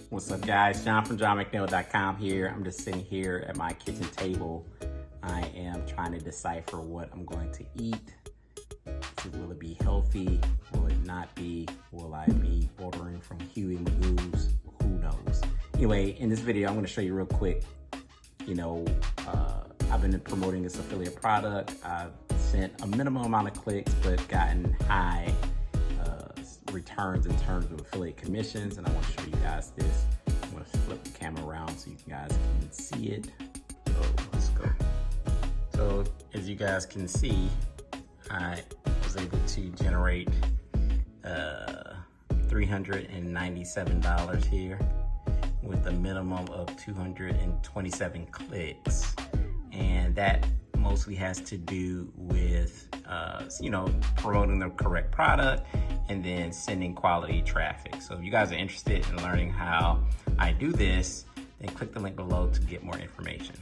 What's up, guys? John from JohnMcNeil.com here. I'm just sitting here at my kitchen table. I am trying to decipher what I'm going to eat. So will it be healthy? Will it not be? Will I be ordering from Huey Magoo's? Who knows? Anyway, in this video, I'm going to show you real quick. I've been promoting this affiliate product. I've sent a minimum amount of clicks, but gotten high returns in terms of affiliate commissions, and I want to show you guys this. I'm going to flip the camera around so you guys can see it. So let's go. So as you guys can see, I was able to generate $397 here with a minimum of 227 clicks, and that mostly has to do with promoting the correct product and then sending quality traffic. So if you guys are interested in learning how I do this, then click the link below to get more information.